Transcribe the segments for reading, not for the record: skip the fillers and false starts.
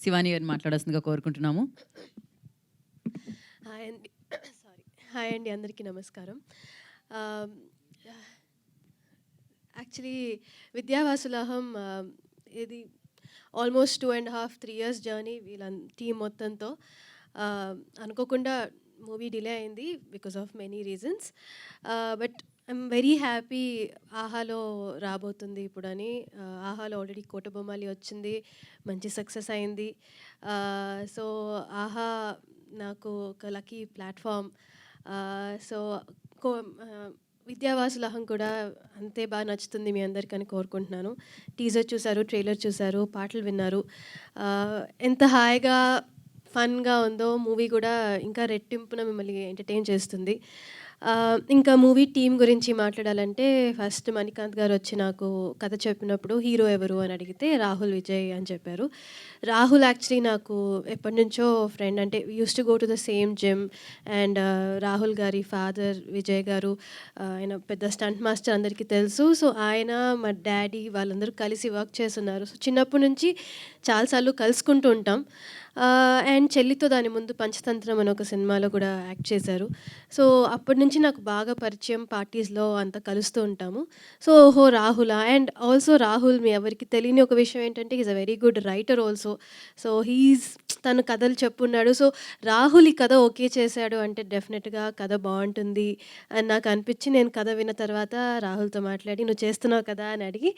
శివాని గారిని మాట్లాడాల్సిందిగా కోరుకుంటున్నాము. హాయ్ అండి. సారీ. హాయ్ అండి, అందరికీ నమస్కారం. యాక్చువల్లీ విద్యావాసులహం ఇది ఆల్మోస్ట్ 2.5-3 ఇయర్స్ జర్నీ వీళ్ళ టీం మొత్తంతో. అనుకోకుండా మూవీ డిలే అయింది because of many reasons. But I'm very happy ఆహాలో రాబోతుంది ఇప్పుడని. ఆహాలో ఆల్రెడీ కోటబొమ్మాలి వచ్చింది, మంచి సక్సెస్ అయింది. సో ఆహా నాకు ఒక లక్కీ ప్లాట్ఫామ్. సో కో విద్యావాసులహం కూడా అంతే బాగా నచ్చుతుంది మీ అందరికని కోరుకుంటున్నాను. టీజర్ చూసారు, ట్రైలర్ చూసారు, పాటలు విన్నారు. ఎంత హాయిగా ఫన్గా ఉందో మూవీ కూడా ఇంకా రెట్టింపున మిమ్మల్ని ఎంటర్టైన్ చేస్తుంది. ఇంకా మూవీ టీం గురించి మాట్లాడాలంటే ఫస్ట్ మణికాంత్ గారు వచ్చి నాకు కథ చెప్పినప్పుడు హీరో ఎవరు అని అడిగితే రాహుల్ విజయ్ అని చెప్పారు. రాహుల్ యాక్చువల్లీ నాకు ఎప్పటి నుంచో ఫ్రెండ్. అంటే use to go to the same gym. And Rahul గారి ఫాదర్ విజయ్ గారు ఆయన పెద్ద స్టంట్ మాస్టర్, అందరికీ తెలుసు. సో ఆయన మా డాడీ వాళ్ళందరూ కలిసి వర్క్ చేస్తున్నారు. సో చిన్నప్పటి నుంచి చాలాసార్లు కలుసుకుంటూ ఉంటాం. అండ్ చెల్లితో దాని ముందు పంచతంత్రం అని ఒక సినిమాలో కూడా యాక్ట్ చేశారు. సో అప్పటి నుంచి నాకు బాగా పరిచయం, పార్టీస్లో అంతా కలుస్తూ ఉంటాము. సో ఓహో రాహులా. అండ్ ఆల్సో రాహుల్ మీ ఎవరికి తెలియని ఒక విషయం ఏంటంటే is a very good writer also. So తను కథలు చెప్పున్నాడు. సో రాహుల్ ఈ కథ ఓకే చేశాడు అంటే డెఫినెట్గా కథ బాగుంటుంది అని నాకు అనిపించి, నేను కథ విన్న తర్వాత రాహుల్తో మాట్లాడి నువ్వు చేస్తున్నావు కదా అని అడిగి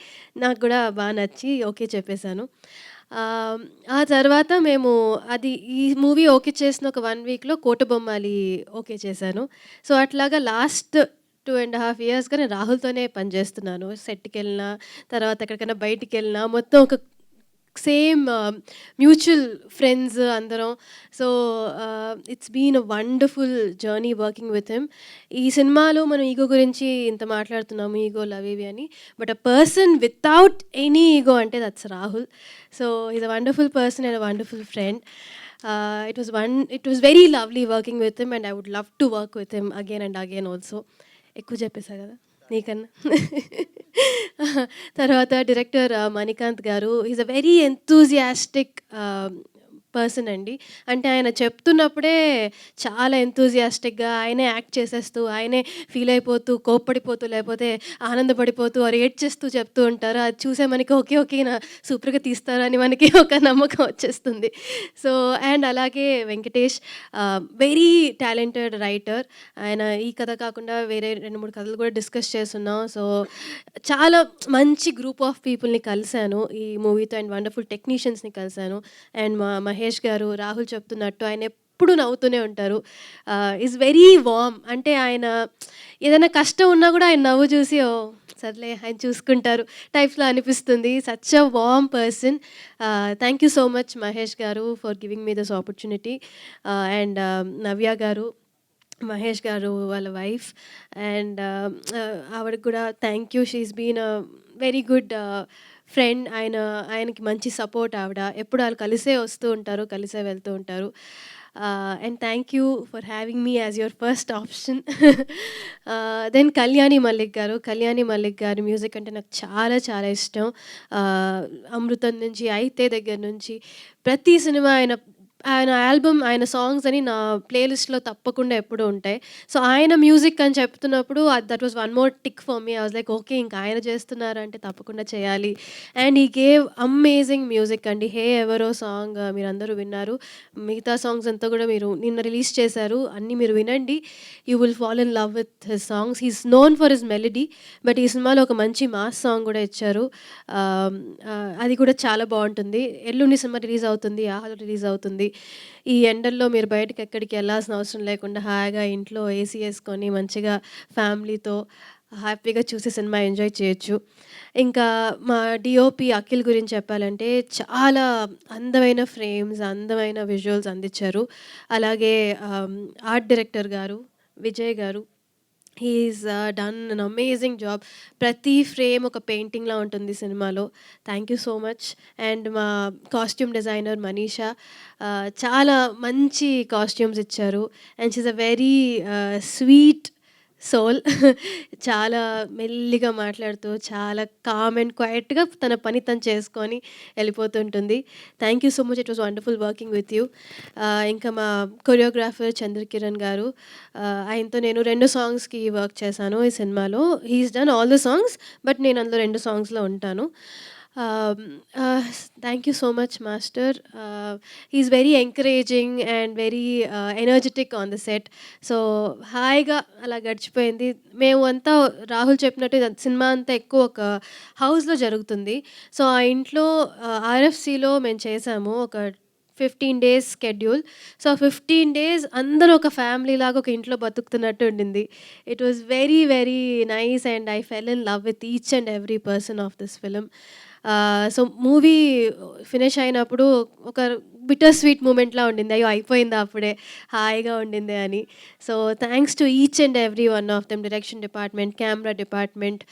నాకు కూడా బాగా నచ్చి ఓకే చెప్పేశాను. ఆ తర్వాత మేము ఈ మూవీ ఓకే చేసిన ఒక 1 వీక్‌లో కోటబొమ్మాలి ఓకే చేశాను. సో అట్లాగా లాస్ట్ 2.5 ఇయర్స్‌గా నేను రాహుల్‌తోనే పనిచేస్తున్నాను. సెట్‌కెళ్ళినా, తర్వాత ఎక్కడికైనా బయటికెళ్ళినా మొత్తం ఒక సేమ్ మ్యూచువల్ ఫ్రెండ్స్ అందరం. So it's been a wonderful journey working with him. ఈ సినిమాలో మనం ఈగో గురించి ఇంత మాట్లాడుతున్నాము, ఈగోలు అవి ఇవి అని. But a person without any ego అంటే that's Rahul. So is a wonderful person and a wonderful friend. It was very lovely working with him and I would love to work with him again and again also. ఎక్కువ చెప్పేసా కదా నీకన్నా. తర్వాత director Manikanth గారు is a very enthusiastic person అండి. అంటే ఆయన చెప్తున్నప్పుడే చాలా ఎంతూజియాస్టిక్గా ఆయనే యాక్ట్ చేసేస్తూ, ఆయనే ఫీల్ అయిపోతూ, కోప్పడిపోతూ, లేకపోతే ఆనందపడిపోతూ ఆర్ ఏడ్చేస్తూ చెప్తూ ఉంటారు. అది చూసే మనకి ఓకే ఓకే నా సూపర్గా తీస్తారు అని మనకి ఒక నమ్మకం వచ్చేస్తుంది. సో అండ్ అలాగే వెంకటేష్ వెరీ టాలెంటెడ్ రైటర్. ఆయన ఈ కథ కాకుండా వేరే 2-3 కథలు కూడా డిస్కస్ చేస్తున్నాం. సో చాలా మంచి గ్రూప్ ఆఫ్ పీపుల్ని కలిశాను ఈ మూవీతో అండ్ వండర్ఫుల్ టెక్నీషియన్స్ని కలిశాను. అండ్ మహేష్ గారు రాహుల్ చెప్తున్నట్టు ఆయన ఎప్పుడు నవ్వుతూనే ఉంటారు. Is very warm. అంటే ఆయన ఏదైనా కష్టం ఉన్నా కూడా ఆయన నవ్వు చూసి ఓ సర్లే ఆయన చూసుకుంటారు టైప్స్లో అనిపిస్తుంది. Such a warm person. Thank you so much Mahesh గారు for giving me this opportunity. And Navya గారు, మహేష్ గారు వాళ్ళ వైఫ్, అండ్ ఆవిడకి కూడా thank you. She is been a very good friend. ఆయనకి మంచి సపోర్ట్ ఆవిడ. ఎప్పుడు వాళ్ళు కలిసే వస్తూ ఉంటారు, కలిసే వెళ్తూ ఉంటారు. And thank you for having me as your first option. Then Kalyani Mallik గారి మ్యూజిక్ అంటే నాకు చాలా చాలా ఇష్టం. అమృతం నుంచి, అయితే దగ్గర నుంచి ప్రతి సినిమా ఆయన ఆల్బమ్, ఆయన సాంగ్స్ అని నా ప్లేలిస్ట్‌లో తప్పకుండా ఎప్పుడూ ఉంటాయి. సో ఆయన మ్యూజిక్ అని చెప్తున్నప్పుడు that was one more tick for me. I was like okay, ఇంకా ఆయన చేస్తున్నారంటే తప్పకుండా చేయాలి. And he gave amazing music అండి. హే ఎవరో సాంగ్ మీరందరూ విన్నారు. మిగతా సాంగ్స్ అంతా కూడా మీరు నిన్న రిలీజ్ చేశారు. అన్నీ మీరు వినండి. You will fall in love with his songs. He is known for his melody. But ఈ సినిమాలో ఒక మంచి మాస్ సాంగ్ కూడా ఇచ్చారు. అది కూడా చాలా బాగుంటుంది. ఎల్లుండి సినిమా రిలీజ్ అవుతుంది, ఆహాలో రిలీజ్ అవుతుంది. ఈ ఎండల్లో మీరు బయటకి ఎక్కడికి వెళ్ళాల్సిన అవసరం లేకుండా హాయిగా ఇంట్లో ఏసీ వేసుకొని మంచిగా ఫ్యామిలీతో హ్యాపీగా చూసి సినిమా ఎంజాయ్ చేయొచ్చు. ఇంకా మా డిఓపి అఖిల్ గురించి చెప్పాలంటే చాలా అందమైన ఫ్రేమ్స్, అందమైన విజువల్స్ అందించారు. అలాగే ఆర్ట్ డైరెక్టర్ గారు విజయ్ గారు, he's done an amazing job. ప్రతి ఫ్రేమ్ ఒక పెయింటింగ్లా ఉంటుంది సినిమాలో. Thank you so much. And మా కాస్ట్యూమ్ డిజైనర్ మనీషా చాలా మంచి కాస్ట్యూమ్స్ ఇచ్చారు. And she's a very sweet soul. చాలా మెల్లిగా మాట్లాడుతూ, చాలా కామ్ అండ్ క్వైట్‌గా తన పని తను చేసుకొని వెళ్ళిపోతుంటుంది. Thank you so much. It was wonderful working with you. ఇంకా మా కొరియోగ్రాఫర్ చంద్రకిరణ్ గారు, ఆయనతో నేను 2 సాంగ్స్‌కి వర్క్ చేశాను ఈ సినిమాలో. He is done all the songs. But నేను అందులో 2 సాంగ్స్‌లో ఉంటాను. ఆహ్, thank you so much master. He is very encouraging and very energetic on the set. So, హాయిగా అలా గడిచిపోయింది. మేము అంతా రాహుల్ చెప్పినట్టు సినిమా అంతా ఎక్కువ ఒక హౌస్‌లో జరుగుతుంది. సో, ఆ ఇంట్లో ఆర్ఎఫ్‌సిలో మేము చేసాము. ఒక 15 డేస్ షెడ్యూల్. సో, 15 డేస్ అందరూ ఒక ఫ్యామిలీ లాగా ఒక ఇంట్లో బతుకుతున్నట్టు ఉండింది. It was very, very nice and I fell in love with each and every person of this film. So, movie finish అయినప్పుడు ఒక బిటర్ స్వీట్ మూమెంట్‌లా ఉండింది. అయ్యో! అయిపోయిందా అప్పుడే, హాయిగా ఉండిందే అని. So, thanks to each and every one of them. Direction department, camera department,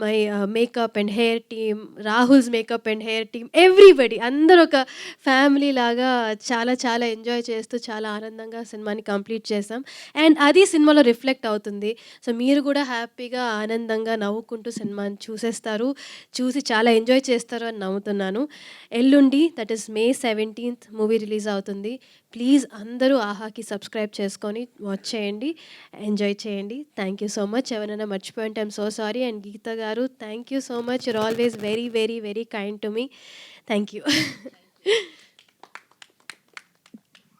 my makeup and hair team, Rahul's makeup and hair team, everybody అందరూ ఒక ఫ్యామిలీ లాగా చాలా చాలా ఎంజాయ్ చేస్తూ చాలా ఆనందంగా సినిమాని కంప్లీట్ చేసాం. అండ్ అది సినిమాలో రిఫ్లెక్ట్ అవుతుంది. సో, మీరు కూడా హ్యాపీగా, ఆనందంగా నవ్వుకుంటూ సినిమాని చూసేస్తారు. చూసి చాలా ఎంజాయ్ చేస్తారు అని నమ్ముతున్నాను. ఎల్లుండి that is May 17th movie release అవుతుంది. ప్లీజ్ అందరూ ఆహాకి సబ్స్క్రైబ్ చేసుకొని వాచ్ చేయండి. ఎంజాయ్ చేయండి. Thank you so much. ఎవరైనా మర్చిపోయుంటే I'm so sorry. And Geetha గారు, thank you so much. You're always very, very, very kind to me. Thank you.